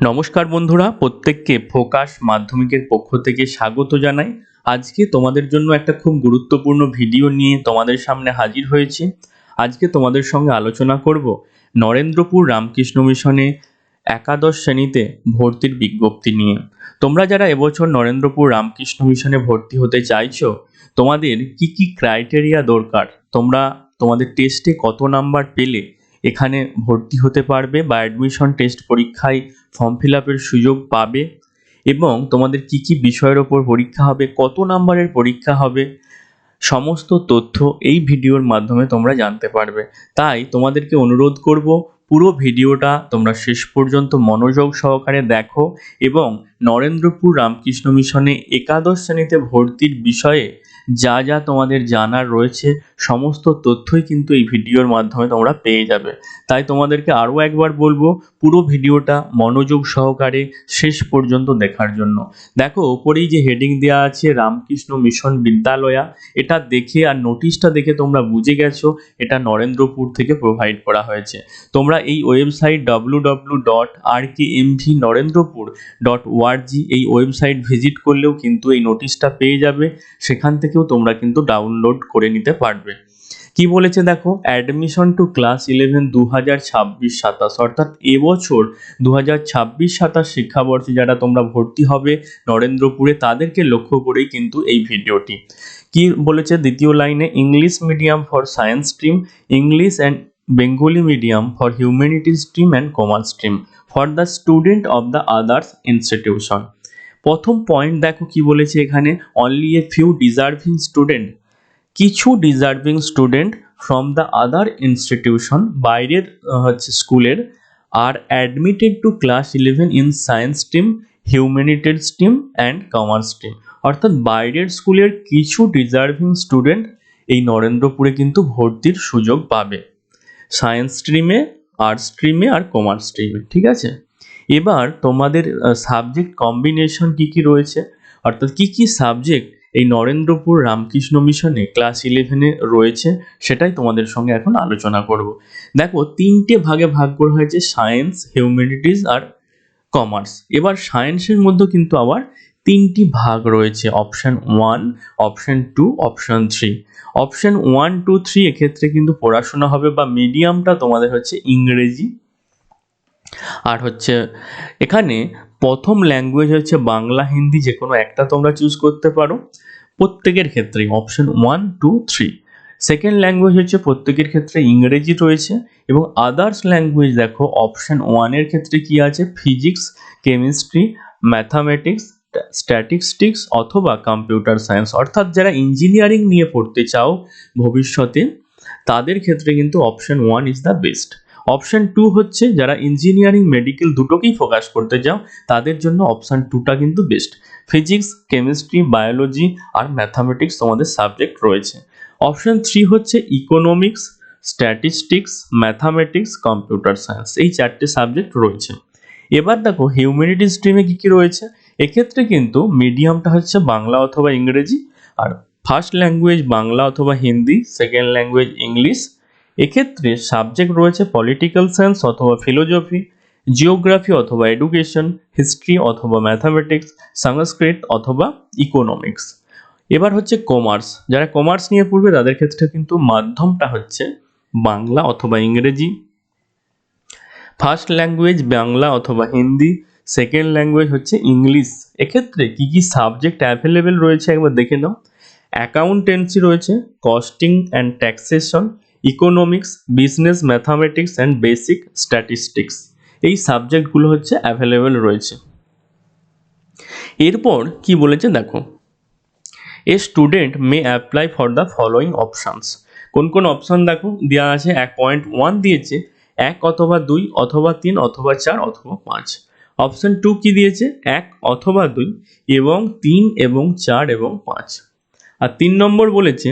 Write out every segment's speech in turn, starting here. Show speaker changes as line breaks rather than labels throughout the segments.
নমস্কার বন্ধুরা, প্রত্যেককে ফোকাস মাধ্যমিকের পক্ষ থেকে স্বাগত জানাই। আজকে তোমাদের জন্য একটা খুব গুরুত্বপূর্ণ ভিডিও নিয়ে তোমাদের সামনে হাজির হয়েছি। আজকে তোমাদের সঙ্গে আলোচনা করব নরেন্দ্রপুর রামকৃষ্ণ মিশনে একাদশ শ্রেণীতে ভর্তির বিজ্ঞপ্তি নিয়ে। তোমরা যারা এবছর নরেন্দ্রপুর রামকৃষ্ণ মিশনে ভর্তি হতে চাইছো, তোমাদের কি কি ক্রাইটেরিয়া দরকার, তোমরা তোমাদের টেস্টে কত নাম্বার পেলে এখানে ভর্তি হতে পারবে বা অ্যাডমিশন টেস্ট পরীক্ষায় ফর্ম ফিল আপের সুযোগ পাবে, এবং তোমাদের কি কি বিষয়ের ওপর পরীক্ষা হবে, কত নাম্বারের পরীক্ষা হবে, সমস্ত তথ্য এই ভিডিওর মাধ্যমে তোমরা জানতে পারবে। তাই তোমাদেরকে অনুরোধ করব, পুরো ভিডিওটা তোমরা শেষ পর্যন্ত মনোযোগ সহকারে দেখো এবং নরেন্দ্রপুর রামকৃষ্ণ মিশনে একাদশ শ্রেণীতে ভর্তির বিষয়ে যা যা তোমাদের জানার রয়েছে সমস্ত তথ্যই কিন্তু এই ভিডিওর মাধ্যমে তোমরা পেয়ে যাবে। তাই তোমাদেরকে আরও একবার বলবো, পুরো ভিডিওটা মনোযোগ সহকারে শেষ পর্যন্ত দেখার জন্য। দেখো, ওপরেই যে হেডিং দেওয়া আছে রামকৃষ্ণ মিশন বিদ্যালয়া, এটা দেখে আর নোটিশটা দেখে তোমরা বুঝে গেছো এটা নরেন্দ্রপুর থেকে প্রোভাইড করা হয়েছে। তোমরা এই ওয়েবসাইট www.rkmvnarendrapur.org এই ওয়েবসাইট ভিজিট করলেও কিন্তু এই নোটিশটা পেয়ে যাবে, সেখান থেকেও তোমরা কিন্তু ডাউনলোড করে নিতে পারবে। কি বলেছে দেখো, অ্যাডমিশন টু ক্লাস 11 2026-27, অর্থাৎ এবছর 2026-27 শিক্ষাবর্ষে যারা তোমরা ভর্তি হবে নরেন্দ্রপুরে তাদেরকে লক্ষ্য করেই কিন্তু এই ভিডিওটি। কি বলেছে দ্বিতীয় লাইনে, English medium for science stream, English and Bengali medium for humanities stream and commerce stream for the student of the others institution. প্রথম পয়েন্ট দেখো কি বলেছে এখানে, only a few deserving student, কিছু deserving student from the other institution, বাইরের স্কুলের, are admitted to class 11 in science stream, humanities stream and commerce stream. অর্থাৎ বাইরের স্কুলের কিছু ডিজার্ভিং স্টুডেন্ট এই নরেন্দ্রপুরে কিন্তু ভর্তির সুযোগ পাবে, সায়েন্স স্ট্রিমে, আর্টস স্ট্রিমে আর কমার্স স্ট্রিমে। ঠিক আছে, এবার তোমাদের সাবজেক্ট কম্বিনেশন কি কি রয়েছে, অর্থাৎ কি কি সাবজেক্ট এই নরেন্দ্রপুর রামকৃষ্ণ মিশনে ক্লাস 11-এ রয়েছে সেটাই তোমাদের সঙ্গে এখন আলোচনা করব। দেখো, তিনটে ভাগে ভাগ করা হয়েছে, সায়েন্স, হিউম্যানিটিজ আর কমার্স। এবার সায়েন্সের মধ্যে কিন্তু আবার তিনটি ভাগ রয়েছে, অপশন 1, অপশন 2, অপশন 3। অপশন 1, 2, 3 এক্ষেত্রে কিন্তু পড়াশোনা হবে বা মিডিয়ামটা তোমাদের হচ্ছে ইংরেজি, আর হচ্ছে এখানে প্রথম ল্যাঙ্গুয়েজ হচ্ছে বাংলা, হিন্দি, যে কোনো একটা তোমরা চুজ করতে পারো প্রত্যেকের ক্ষেত্রেই, অপশন 1, 2, 3। সেকেন্ড ল্যাঙ্গুয়েজ হচ্ছে প্রত্যেকের ক্ষেত্রে ইংরেজি রয়েছে, এবং আদার্স ল্যাঙ্গুয়েজ দেখো অপশন 1-এর ক্ষেত্রে কি আছে, ফিজিক্স, কেমিস্ট্রি, ম্যাথামেটিক্স, স্ট্যাটিস্টিক্স অথবা কম্পিউটার সায়েন্স। অর্থাৎ যারা ইঞ্জিনিয়ারিং নিয়ে পড়তে চাও ভবিষ্যতে তাদের ক্ষেত্রে কিন্তু option 1 is the best. Option 2 হচ্ছে যারা ইঞ্জিনিয়ারিং মেডিকেল দুটোকেই ফোকাস করতে চাও তাদের জন্য অপশন 2টা কিন্তু বেস্ট। ফিজিক্স, কেমিস্ট্রি, বায়োলজি আর ম্যাথামেটিক্স তোমাদের সাবজেক্ট রয়েছে। অপশন 3 হচ্ছে economics, statistics, mathematics, computer science, এই চারটে সাবজেক্ট রয়েছে। এবার দেখো হিউম্যানিটিজ স্ট্রিমে কি কি রয়েছে, এক্ষেত্রে কিন্তু মিডিয়ামটা হচ্ছে বাংলা অথবা ইংরেজি, আর ফার্স্ট ল্যাঙ্গুয়েজ বাংলা অথবা হিন্দি, সেকেন্ড ল্যাঙ্গুয়েজ ইংলিশ। এক্ষেত্রে সাবজেক্ট রয়েছে পলিটিক্যাল সায়েন্স অথবা ফিলোজফি, জিওগ্রাফি অথবা এডুকেশন, হিস্ট্রি অথবা ম্যাথামেটিক্স, সংস্কৃত অথবা ইকোনমিক্স। এবার হচ্ছে কমার্স, যারা কমার্স নিয়ে পড়বে তাদের ক্ষেত্রে কিন্তু মাধ্যমটা হচ্ছে বাংলা অথবা ইংরেজি, ফার্স্ট ল্যাঙ্গুয়েজ বাংলা অথবা হিন্দি, সেকেন্ড ল্যাঙ্গুয়েজ হচ্ছে ইংলিশ। এক্ষেত্রে কি কি সাবজেক্ট অ্যাভেলেবেল রয়েছে একবার দেখে নাও। অ্যাকাউন্টেন্সি রয়েছে, costing and taxation, economics, business, mathematics and basic statistics, এই সাবজেক্টগুলো হচ্ছে অ্যাভেলেবেল রয়েছে। এরপর কি বলেছে দেখো, a student may apply for the following options. কোন কোন অপশান দেখো দেওয়া আছে, 1.1 দিয়েছে 1 অথবা 2 অথবা 3 অথবা 4 অথবা 5। অপশান 2 কি দিয়েছে, 1 অথবা 2 এবং 3 এবং 4 এবং 5। আর 3 নম্বর বলেছে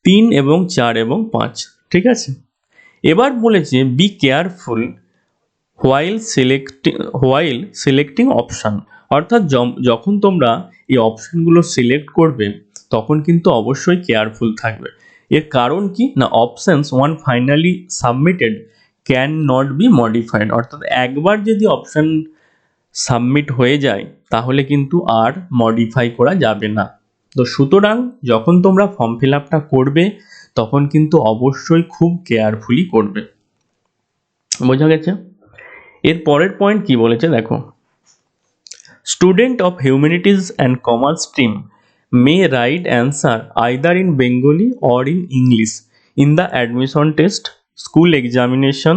3 এবং 4 এবং 5। ঠিক আছে, এবার বলেছে be careful while selecting option, অর্থাৎ যখন তোমরা এই অপশানগুলো সিলেক্ট করবে তখন কিন্তু অবশ্যই কেয়ারফুল থাকবে। এর কারণ কি না, options one finally submitted can not be modified, অর্থাৎ একবার যদি অপশান সাবমিট হয়ে যায় তাহলে কিন্তু আর মডিফাই করা যাবে না। তো সুতরাং যখন তোমরা ফর্ম ফিল আপটা করবে তখন কিন্তু অবশ্যই খুব কেয়ারফুলি করবে। বোঝা গেছে? এর পরের পয়েন্ট কি বলেছে দেখো, student of humanities and commerce stream may write answer either in Bengali or in English in the admission test, school examination,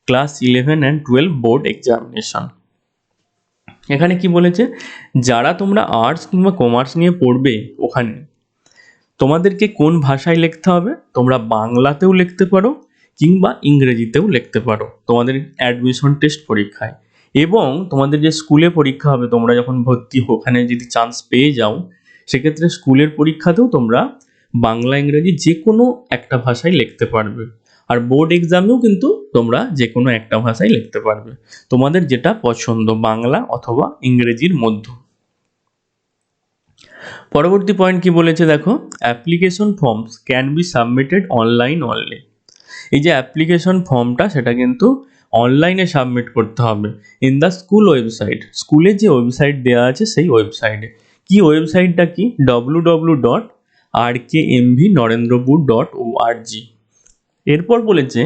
class 11 and 12 board examination। এখানে কি বলেছে, যারা তোমরা আর্টস কিংবা কমার্স নিয়ে পড়বে ওখানে তোমাদেরকে কোন ভাষায় লিখতে হবে, তোমরা বাংলাতেও লিখতে পারো কিংবা ইংরেজিতেও লিখতে পারো তোমাদের অ্যাডমিশন টেস্ট পরীক্ষায়। এবং তোমাদের যে স্কুলে পরীক্ষা হবে তোমরা যখন ভর্তি ওখানে যদি চান্স পেয়ে যাও সেক্ষেত্রে স্কুলের পরীক্ষাতেও তোমরা বাংলা ইংরেজি যে কোনো একটা ভাষায় লিখতে পারবে। আর বোর্ড এক্সামেও কিন্তু তোমরা যে কোনো একটা ভাষায় লিখতে পারবে, তোমাদের যেটা পছন্দ বাংলা অথবা ইংরেজির মধ্যে। পরবর্তী পয়েন্ট কি বলেছে দেখো, application forms can be submitted online only. এই যে অ্যাপ্লিকেশন ফর্মটা সেটা কিন্তু অনলাইনে সাবমিট করতে হবে ইন দ্য স্কুল ওয়েবসাইট, স্কুলে যে ওয়েবসাইট দেওয়া আছে সেই ওয়েবসাইটে। কি ওয়েবসাইটটা কি, www.rkmvnarendrapur.org। এরপর বলেছে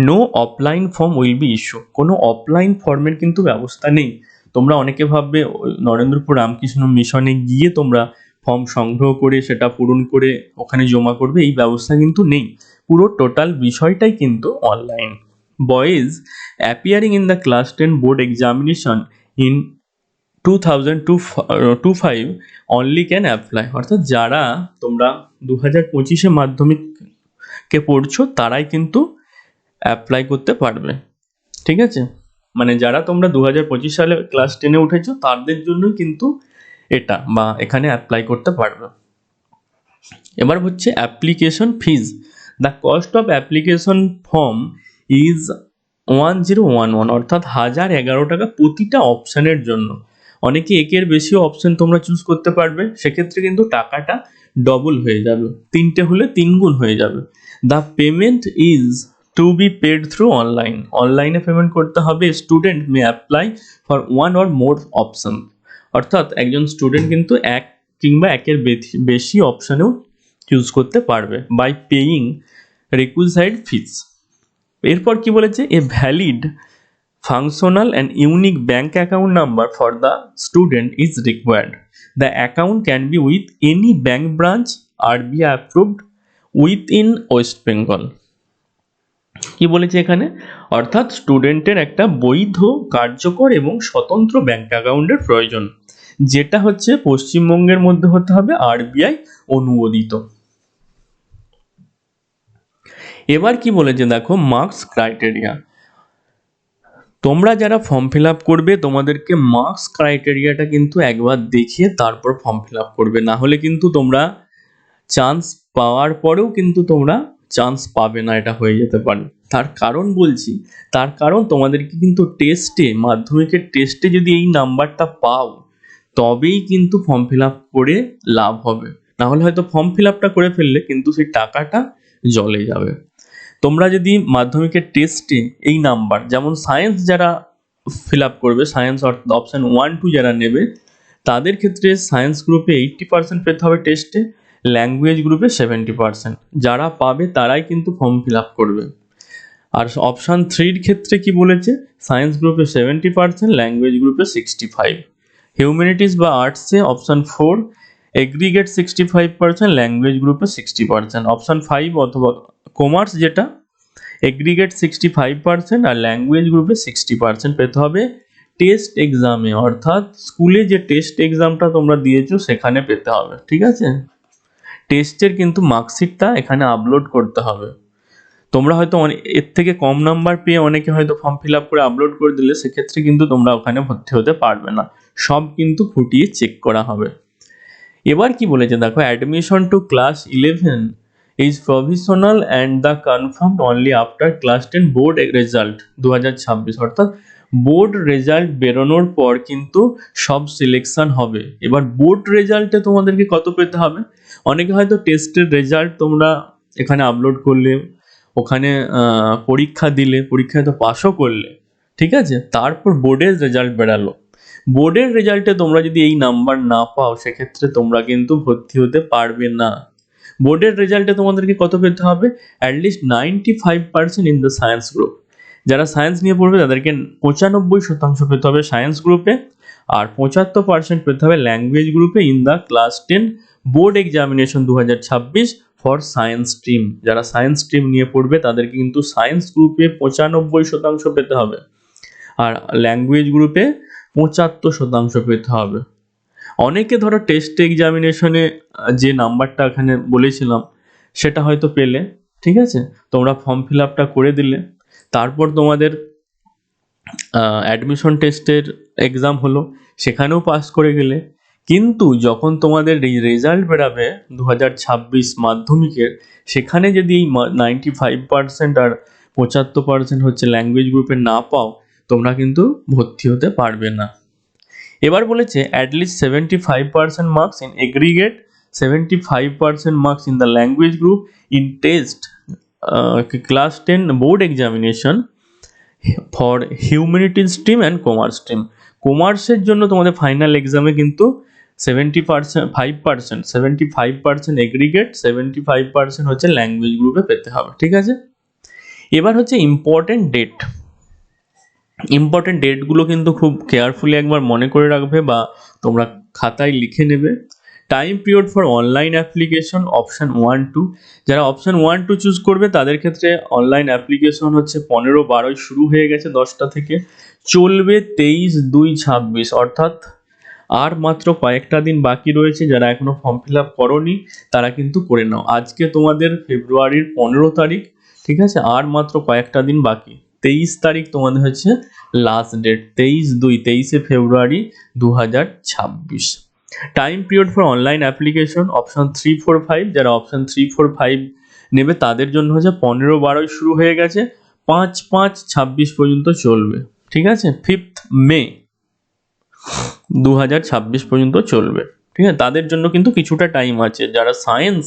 no offline form will be issue, কোনো অফলাইন ফর্মের কিন্তু ব্যবস্থা নেই। তোমরা অনেকে ভাববে নরেন্দ্রপুর রামকৃষ্ণ মিশনে গিয়ে তোমরা ফর্ম সংগ্রহ করে সেটা পূরণ করে ওখানে জমা করবে, এই ব্যবস্থা কিন্তু নেই। পুরো টোটাল বিষয়টাই কিন্তু online. Boys appearing in the class 10 board examination in 2025 only can apply, অর্থাৎ যারা তোমরা 2025 মাধ্যমিককে পড়ছো তারাই কিন্তু অ্যাপ্লাই করতে পারবে। ঠিক আছে, মানে যারা তোমরা 2025 সালে ক্লাস 10-এ উঠেছো তাদের জন্যই কিন্তু এটা বা এখানে অ্যাপ্লাই করতে পারবে। এবার হচ্ছে application fees, the cost of application form is 1011, অর্থাৎ 1011 টাকা প্রতিটা অপশানের জন্য। অনেকে একের বেশিও অপশান তোমরা চুজ করতে পারবে, সেক্ষেত্রে কিন্তু টাকাটা ডবল হয়ে যাবে, 3টে হলে 3 গুণ হয়ে যাবে। The payment is to be paid through online, অনলাইনে পেমেন্ট করতে হবে। Student may apply for one or more option, অর্থাৎ একজন স্টুডেন্ট কিন্তু এক কিংবা একের বেশি অপশানেও চুজ করতে পারবে বাই পেইং রিকুইজাইড ফিজ। এরপর কি বলেছে, a valid functional and unique bank account number for the student is required. The account can be with any bank branch RBI approved within West Bengal। কি বলেছে এখানে, অর্থাৎ স্টুডেন্টের একটা বৈধ কার্যকর এবং স্বতন্ত্র ব্যাংক অ্যাকাউন্টের প্রয়োজন, যেটা হচ্ছে পশ্চিমবঙ্গের মধ্যে হতে হবে RBI অনুমোদিত। এবার কি বলেছে দেখো, মার্কস ক্রাইটেরিয়া। তোমরা যারা ফর্ম ফিল আপ করবে তোমাদেরকে মার্কস ক্রাইটেরিয়াটা কিন্তু একবার দেখিয়ে তারপর ফর্ম ফিল আপ করবে, না হলে কিন্তু তোমরা চান্স পাওয়ার পরেও কিন্তু তোমরা চান্স পাবে না, এটা হয়ে যেতে পারে। তার কারণ বলছি, তার কারণ তোমাদেরকে কিন্তু টেস্টে, মাধ্যমিকের টেস্টে যদি এই নাম্বারটা পাও তবেই কিন্তু ফর্ম ফিল আপ করে লাভ হবে, না হলে হয়তো ফর্ম ফিল আপটা করে ফেললে কিন্তু সেই টাকাটা জলে যাবে। তোমরা যদি মাধ্যমিকের টেস্টে এই নাম্বার, যেমন সায়েন্স যারা ফিল আপ করবে, সায়েন্স অপশান 1, 2 যারা নেবে তাদের ক্ষেত্রে সায়েন্স গ্রুপে 80% পেতে হবে টেস্টে, ল্যাঙ্গুয়েজ গ্রুপে 70%। যারা পাবে তারাই কিন্তু ফর্ম ফিল আপ করবে। আর অপশান 3-র ক্ষেত্রে কি বলেছে, সায়েন্স গ্রুপে 70%, ল্যাঙ্গুয়েজ গ্রুপে 65, হিউম্যানিটিস বা আর্টসে অপশান 4 এগ্রিগেট 65%, ল্যাঙ্গুয়েজ গ্রুপে 60%, অপশান 5 অথবা কমার্স যেটা এগ্রিগেট 65% আর ল্যাঙ্গুয়েজ গ্রুপে 60% পেতে হবে টেস্ট এক্সামে, অর্থাৎ স্কুলে যে টেস্ট এক্সামটা তোমরা দিয়েছো সেখানে পেতে হবে। ঠিক আছে, টেস্টের কিন্তু মার্কশিটটা এখানে আপলোড করতে হবে। তোমরা হয়তো এর থেকে কম নাম্বার পেয়ে অনেকে হয়তো ফর্ম ফিল আপ করে আপলোড করে দিলে সেক্ষেত্রে কিন্তু তোমরা ওখানে ভর্তি হতে পারবে না, সব কিন্তু ফুটিয়ে চেক করা হবে। এবার কি বলেছে দেখো, admission to class 11 is provisional and the confirmed only after class 10 board result 2026, অর্থাৎ বোর্ড রেজাল্ট বেরোনোর পর কিন্তু সব সিলেকশন হবে। এবার বোর্ড রেজাল্টে তোমাদেরকে কত পেতে হবে, অনেকে হয়তো টেস্টের রেজাল্ট তোমরা এখানে আপলোড করলে, ওখানে পরীক্ষা দিলে, পরীক্ষায় তো পাসও করলে, ঠিক আছে, তারপর বোর্ডের রেজাল্ট বেরালো, বোর্ডের রেজাল্টে তোমরা যদি এই নাম্বার না পাও সেক্ষেত্রে তোমরা কিন্তু ভর্তি হতে পারবে না। বোর্ডের রেজাল্টে তোমাদেরকে কত পেতে হবে? At least 95% in the science group. যারা সায়েন্স নিয়ে পড়বে তাদেরকে 95% পেতে হবে সায়েন্স গ্রুপে, আর 75% পেতে হবে ল্যাঙ্গুয়েজ গ্রুপে in the class 10 board examination 2026 for science stream. যারা সায়েন্স স্ট্রিম নিয়ে পড়বে তাদেরকে কিন্তু সায়েন্স গ্রুপে 95% পেতে হবে, আর ল্যাঙ্গুয়েজ গ্রুপে 75% পেতে হবে। অনেকে ধরো টেস্ট এক্সামিনেশনে যে নাম্বারটা এখানে বলেছিলাম সেটা হয়তো পেলে, ঠিক আছে, তোমরা ফর্ম ফিল আপটা করে দিলে, তারপর তোমাদের অ্যাডমিশন টেস্টের এক্সাম হলো, সেখানেও পাস করে গেলে, কিন্তু যখন তোমাদের এই রেজাল্ট বেরাবে 2026 মাধ্যমিকের, সেখানে যদি এই 95% আর 75% হচ্ছে ল্যাঙ্গুয়েজ গ্রুপে না পাও, তোমরা কিন্তু ভর্তি হতে পারবে না। এবার বলেছে at least 75% marks in aggregate, 75% marks in the language group in test class 10 board examination for humanities stream and commerce stream. কমার্সের জন্য তোমাদের ফাইনাল এক্সামে কিন্তু 75% এগ্রিগেট, 75% হচ্ছে ল্যাঙ্গুয়েজ গ্রুপে পেতে হবে, ঠিক আছে। এবার হচ্ছে ইম্পর্টেন্ট ডেটগুলো কিন্তু খুব কেয়ারফুলি একবার মনে করে রাখবে বা তোমরা খাতায় লিখে নেবে। Time period for online application option 1-2, যারা অপশান 1-2 চুজ করবে তাদের ক্ষেত্রে অনলাইন অ্যাপ্লিকেশন হচ্ছে 15/12 শুরু হয়ে গেছে 10টা থেকে, চলবে 23/2/26, অর্থাৎ আর মাত্র কয়েকটা দিন বাকি রয়েছে। যারা এখনো ফর্ম ফিল আপ করোনি তারা কিন্তু করে নাও। আজকে তোমাদের ফেব্রুয়ারির 15 তারিখ, ঠিক আছে, আর মাত্র কয়েকটা দিন বাকি। 23 তারিখ তোমাদের হচ্ছে last date, 23/2 February 2026। Time period for online application option 3-4-5, যারা অপশন 3-4-5 নেবে তাদের জন্য হচ্ছে 15/12 শুরু হয়ে গেছে, 5/5/26 পর্যন্ত চলবে, ঠিক আছে, 5th মে 2026 পর্যন্ত চলবে, ঠিক আছে। তাদের জন্য কিন্তু কিছুটা টাইম আছে। যারা সায়েন্স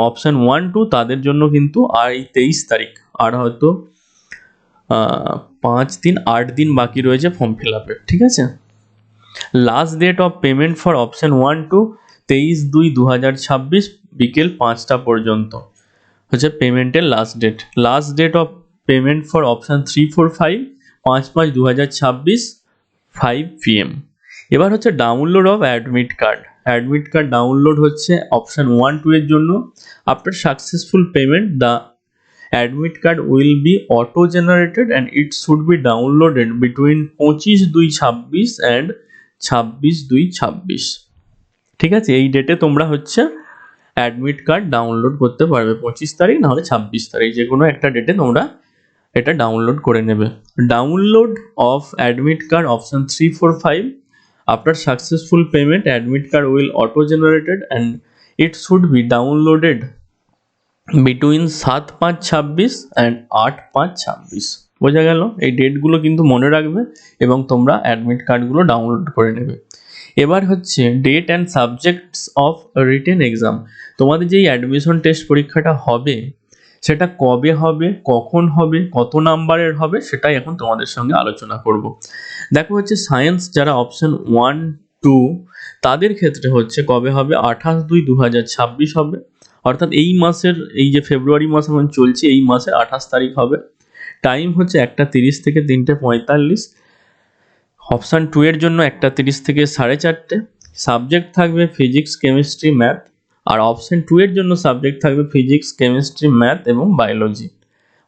অপশন 1-2 তাদের জন্য কিন্তু আর এই 23 তারিখ আর হয়তো 8 দিন বাকি রয়েছে ফর্ম ফিল আপের, ঠিক আছে। Last date of payment for option 1-2 23/2/2026 বিকেল 5টা পর্যন্ত হচ্ছে পেমেন্টের last date of payment for option 3-4-5 5/5/2026 5 PM। এবার হচ্ছে download of admit card download হচ্ছে অপশন 1-2 এর জন্য। After successful payment the admit card will be auto generated and it should be downloaded between 25/2/26 and 26/2/26, ঠিক আছে। এই ডেটে তোমরা হচ্ছে অ্যাডমিট কার্ড ডাউনলোড করতে পারবে, 25 তারিখ না হলে 26 তারিখ, যে কোনো একটা ডেটে তোমরা এটা ডাউনলোড করে নেবে। Download of admit card option 3-4-5 after successful payment admit card will auto generated and it should be downloaded between 7/5/26 and 8/5/26। বোঝা গেল? এই ডেটগুলো কিন্তু মনে রাখবে এবং তোমরা অ্যাডমিট কার্ডগুলো ডাউনলোড করে নেবে। এবার হচ্ছে date and subjects of written exam. তোমাদের যেই অ্যাডমিশন টেস্ট পরীক্ষাটা হবে সেটা কবে হবে, কখন হবে, কত নাম্বারের হবে, সেটাই এখন তোমাদের সঙ্গে আলোচনা করব। দেখো হচ্ছে সায়েন্স যারা অপশন 1-2 তাদের ক্ষেত্রে হচ্ছে কবে হবে, 28/2/2026 হবে, অর্থাৎ এই মাসের, এই যে ফেব্রুয়ারি মাস এখন চলছে এই মাসে 28 তারিখ হবে। টাইম হচ্ছে 1:30 থেকে 3:45। অপশান 2 এর জন্য 1:30 থেকে 4:30। সাবজেক্ট থাকবে ফিজিক্স, কেমিস্ট্রি, ম্যাথ, আর অপশান 2 এর জন্য সাবজেক্ট থাকবে ফিজিক্স, কেমিস্ট্রি, ম্যাথ এবং বায়োলজি।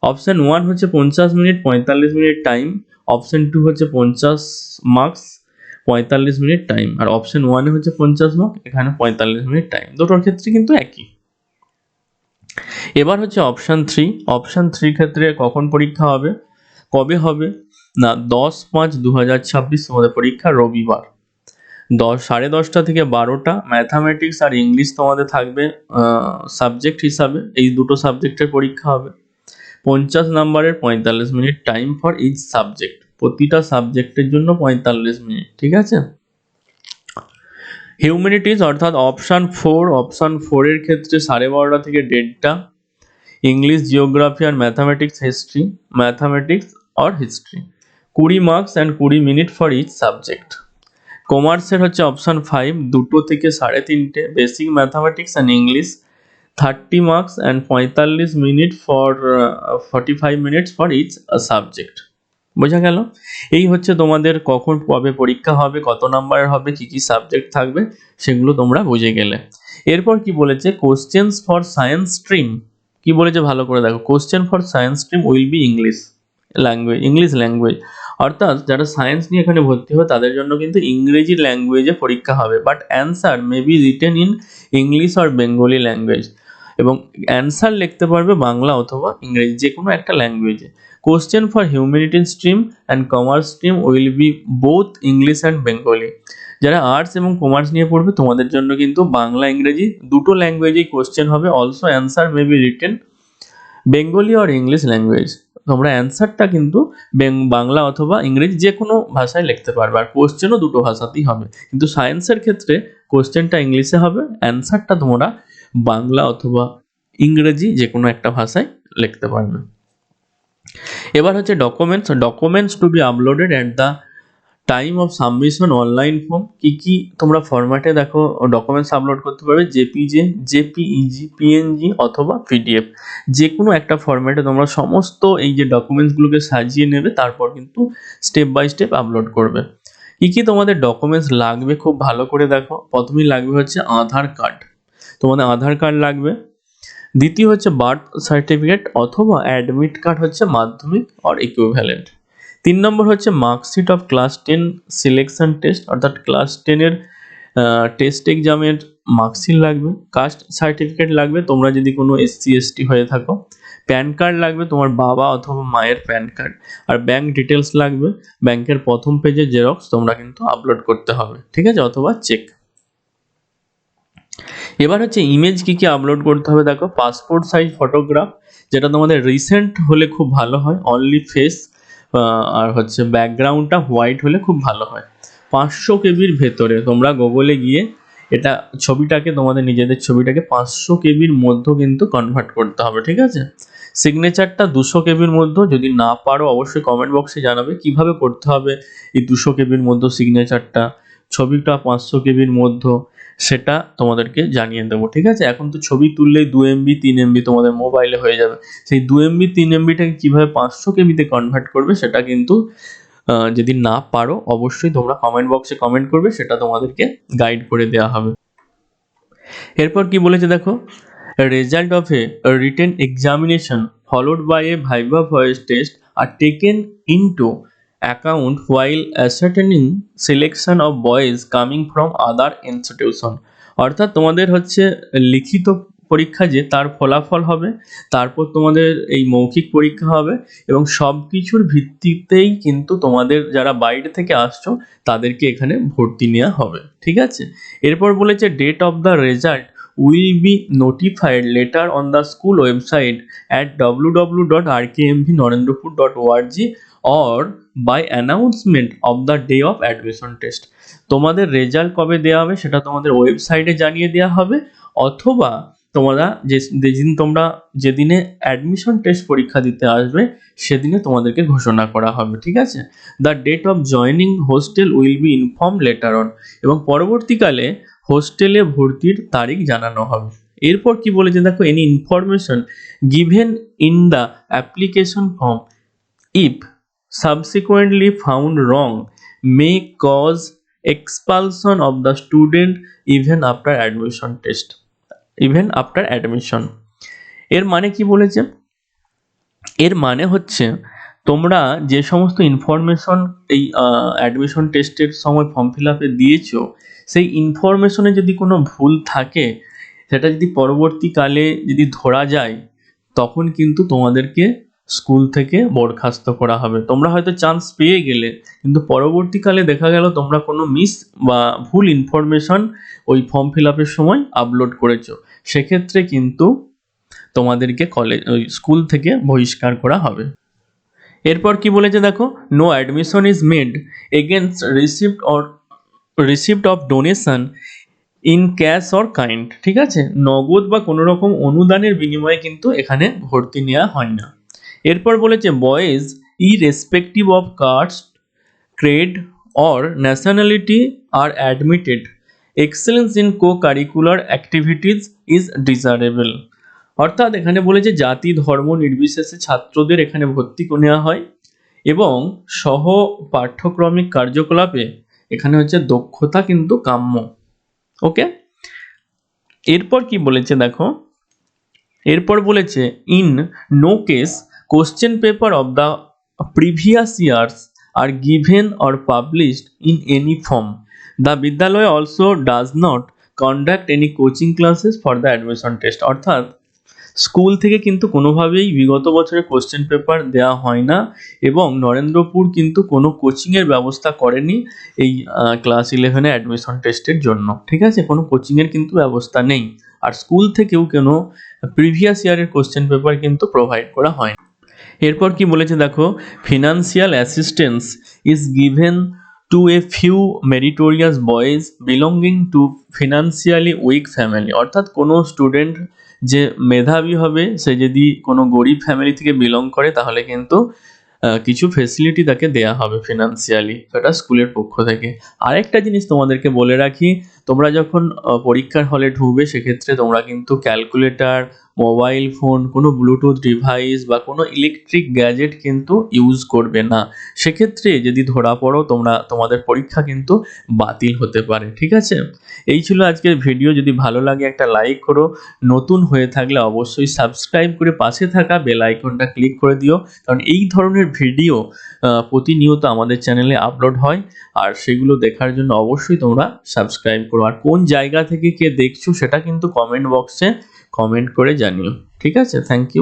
অপশান 1 হচ্ছে 50 মিনিট 45 মিনিট টাইম, অপশান 2 হচ্ছে 50 মার্কস 45 মিনিট টাইম, আর অপশান 1 হচ্ছে 50 মার্ক, এখানে 45 মিনিট টাইম, দুটোর ক্ষেত্রে কিন্তু একই। এবার হচ্ছে অপশান 3 ক্ষেত্রে কখন পরীক্ষা হবে, কবে হবে না, 10/5/2026 তোমাদের পরীক্ষা, রবিবার, 10:30 থেকে 12টা। ম্যাথামেটিক্স আর ইংলিশ তোমাদের থাকবে সাবজেক্ট হিসাবে, এই দুটো সাবজেক্টের পরীক্ষা হবে। 50 নাম্বারের 45 minute time for each subject, প্রতিটা সাবজেক্টের জন্য 45 মিনিট, ঠিক আছে। হিউম্যানিটিজ অর্থাৎ অপশান 4 এর ক্ষেত্রে 12:30 থেকে 1:30। ইংলিশ, জিওগ্রাফি আর mathematics, history 20 marks and 20 minute for each subject. কমার্সের হচ্ছে অপশান 5, 2 থেকে 3.5, basic mathematics and English 30 marks and 45 minute for 45 minutes for each subject. বোঝা গেল? এই হচ্ছে তোমাদের কখন কবে পরীক্ষা হবে, কত নাম্বারের হবে, কি কি সাবজেক্ট থাকবে, সেগুলো তোমরা বুঝে গেলে। এরপর কি বলেছে, কোশ্চেন্স ফর সায়েন্স স্ট্রিম। কি বলেছে ভালো করে দেখো, question for science stream will B English language. অর্থাৎ যারা সায়েন্স নিয়ে এখানে ভর্তি হবে তাদের জন্য কিন্তু ইংরেজি ল্যাঙ্গুয়েজে পরীক্ষা হবে, but answer may be written in English or Bengali language, এবং অ্যান্সার লিখতে পারবে বাংলা অথবা ইংরেজি যে কোনো একটা ল্যাঙ্গুয়েজে। Question for humanities stream and commerce stream will be both English and Bengali. যারা আর্টস এবং কমার্স নিয়ে পড়বে তোমাদের জন্য কিন্তু বাংলা ইংরেজি দুটো ল্যাঙ্গুয়েজেই কোশ্চেন হবে। Also answer may be written Bengali or English language. তোমরা অ্যান্সারটা কিন্তু বাংলা অথবা ইংরেজি যে কোনো ভাষায় লিখতে পারবে, আর কোশ্চেনও দুটো ভাষাতেই হবে। কিন্তু সায়েন্সের ক্ষেত্রে কোশ্চেনটা ইংলিশে হবে, অ্যান্সারটা তোমরা বাংলা অথবা ইংরেজি যে কোনো একটা ভাষায় লিখতে পারবে। এবার হচ্ছে documents two be uploaded at the time of submission online form. কি তোমরা ফরম্যাটে দেখো ডকুমেন্টস আপলোড করতে পারবে, জেপিইজি, পিএনজি অথবা পিডিএফ, যে কোনো একটা ফরম্যাটে তোমরা সমস্ত এই যে ডকুমেন্টসগুলোকে সাজিয়ে নেবে, তারপর কিন্তু স্টেপ বাই স্টেপ আপলোড করবে। কি তোমাদের ডকুমেন্টস লাগবে খুব ভালো করে দেখো। প্রথমেই লাগবে হচ্ছে আধার কার্ড, তোমাদের আধার কার্ড লাগবে। দ্বিতীয় হচ্ছে বার্থ সার্টিফিকেট অথবা অ্যাডমিট কার্ড হচ্ছে মাধ্যমিক অর ইকুইভ্যালেন্ট। 3 নম্বর হচ্ছে marksheet of class 10 selection test, অর্থাৎ ক্লাস 10-এর টেস্ট এক্সামের মার্কশিট লাগবে। কাস্ট সার্টিফিকেট লাগবে তোমরা যদি কোনো SC/ST হয়ে থাকো। প্যান কার্ড লাগবে তোমার বাবা অথবা মায়ের প্যান কার্ড। আর ব্যাংক ডিটেলস লাগবে, ব্যাংকের প্রথম পেজে জেরক্স তোমরা কিন্তু আপলোড করতে হবে, ঠিক আছে, অথবা চেক। এবার হচ্ছে ইমেজ কি আপলোড করতে হবে দেখো। পাসপোর্ট সাইজ ফটোগ্রাফ, যেটা তোমাদের রিসেন্ট হলে খুব ভালো হয়, অনলি ফেস, আর হচ্ছে ব্যাকগ্রাউন্ডটা হোয়াইট হলে খুব ভালো হয়। 500 কেবির ভেতরে তোমরা গুগলে গিয়ে এটা ছবিটাকে, তোমাদের নিজেদের ছবিটাকে 500 কেবির মধ্যে কিন্তু কনভার্ট করতে হবে, ঠিক আছে। সিগনেচারটা 200 কেবির মধ্যে, যদি না পারো অবশ্যই কমেন্ট বক্সে জানাবে কিভাবে করতে হবে এই 200 কেবির মধ্যে সিগনেচারটা। ছবিটা 500 কেবির মধ্যে, সেটা তোমাদেরকে জানিয়ে দেবো, ঠিক আছে। এখন তো ছবি তুললেই 2 MB 3 MB তোমাদের মোবাইলে হয়ে যাবে, সেই 2 MB 3 MBটাকে কীভাবে 500 কেবিতে কনভার্ট করবে সেটা কিন্তু যদি না পারো অবশ্যই তোমরা কমেন্ট বক্সে কমেন্ট করবে, সেটা তোমাদেরকে গাইড করে দেওয়া হবে। এরপর কি বলেছে দেখো, result of a written examination followed by a viva voce test are taken into account while ascertaining selection of boys coming from other institution। অর্থাৎ তোমাদের হচ্ছে লিখিত পরীক্ষা যে তার ফলাফল হবে, তারপর তোমাদের এই মৌখিক পরীক্ষা হবে, এবং সব কিছুর ভিত্তিতেই কিন্তু তোমাদের যারা বাইরে থেকে আসছো তাদেরকে এখানে ভর্তি নেওয়া হবে, ঠিক আছে। এরপর বলেছে date of the result will be notified later on the school website at www.rkmvnarendrapur.org or by announcement of the day of admission test। তোমাদের রেজাল্ট কবে দেওয়া হবে সেটা তোমাদের ওয়েবসাইটে জানিয়ে দেওয়া হবে, অথবা তোমরা যেদিনে অ্যাডমিশন টেস্ট পরীক্ষা দিতে আসবে সেদিনে তোমাদেরকে ঘোষণা করা হবে, ঠিক আছে। The date of joining hostel will be inform later on, এবং পরবর্তীকালে হোস্টেলে ভর্তির তারিখ জানানো হবে। এরপর কি বলেছে দেখো, any information given in the application form if subsequently found wrong may cause expulsion of the student even after admission। এর মানে কি বলেছে, এর মানে হচ্ছে তোমরা যে সমস্ত ইনফরমেশন এই অ্যাডমিশন টেস্টের সময় ফর্ম ফিল আপে দিয়েছো, সেই ইনফরমেশনে যদি কোনো ভুল থাকে, সেটা যদি পরবর্তীকালে যদি ধরা যায়, তখন কিন্তু তোমাদেরকে স্কুল থেকে বরখাস্ত করা হবে। তোমরা হয়তো চান্স পেয়ে গেলে, কিন্তু পরবর্তীকালে দেখা গেল তোমরা কোনো মিস বা ভুল ইনফরমেশন ওই ফর্ম ফিল আপের সময় আপলোড করেছো, সেক্ষেত্রে কিন্তু তোমাদেরকে স্কুল থেকে বহিষ্কার করা হবে। এরপর কি বলেছে দেখো, no admission is made against receipt of donation in cash or kind, ঠিক আছে। নগদ বা কোনো রকম অনুদানের বিনিময়ে কিন্তু এখানে ভর্তি নেওয়া হয় না। এরপর বলেছে boys irrespective of caste, trade or nationality are admitted. Excellence in co-curricular activities is desirable. অর্থাৎ এখানে বলেছে জাতি ধর্ম নির্বিশেষে ছাত্রদের এখানে ভর্তি করে নেওয়া হয় এবং সহ পাঠ্যক্রমিক কার্যকলাপে এখানে হচ্ছে দক্ষতা কিন্তু কাম্য। ওকে, এরপর কি বলেছে দেখো, এরপর বলেছে in no case question paper of the previous years are given or published in any form. The Vidyalaya also does not conduct any coaching classes for the admission test. অর্থাৎ স্কুল থেকে কিন্তু কোনোভাবেই বিগত বছরের কোশ্চেন পেপার দেওয়া হয় না এবং নরেন্দ্রপুর কিন্তু কোনো কোচিংয়ের ব্যবস্থা করেনি এই ক্লাস 11-এ অ্যাডমিশন টেস্টের জন্য। ঠিক আছে, কোনো কোচিংয়ের কিন্তু ব্যবস্থা নেই, আর স্কুল থেকেও কোনো প্রিভিয়াস ইয়ারের কোশ্চেন পেপার কিন্তু প্রোভাইড করা হয়। এরপর কি বলেছে দেখো, financial assistance is given to a few meritorious boys belonging to financially weak family. অর্থাৎ কোনো স্টুডেন্ট যে মেধাবী হবে সে যদি কোনো গরিব ফ্যামিলি থেকে বিলং করে তাহলে কিন্তু কিছু ফেসিলিটি তাকে দেয়া হবে ফিনান্সিয়ালি, সেটা স্কুলের পক্ষ থেকে। আরেকটা জিনিস তোমাদেরকে বলে রাখি, তোমরা যখন পরীক্ষার হলে ঢুকবে সেক্ষেত্রে তোমরা কিন্তু ক্যালকুলেটর, মোবাইল ফোন, কোনো ব্লুটুথ ডিভাইস বা কোনো ইলেকট্রিক গ্যাজেট কিন্তু ইউজ করবে না। সেক্ষেত্রে যদি ধরা পড়ো তোমাদের পরীক্ষা কিন্তু বাতিল হতে পারে। ঠিক আছে, এই ছিল আজকের ভিডিও। যদি ভালো লাগে একটা লাইক করো, নতুন হয়ে থাকলে অবশ্যই সাবস্ক্রাইব করে পাশে থাকা বেল আইকনটা ক্লিক করে দিও, কারণ এই ধরনের ভিডিও প্রতিনিয়ত আমাদের চ্যানেলে আপলোড হয়, আর সেগুলো দেখার জন্য অবশ্যই তোমরা সাবস্ক্রাইব করো। আর কোন জায়গা থেকে কে দেখছো সেটা কিন্তু কমেন্ট বক্সে কমেন্ট করে জানিও। ঠিক আছে, থ্যাংক ইউ।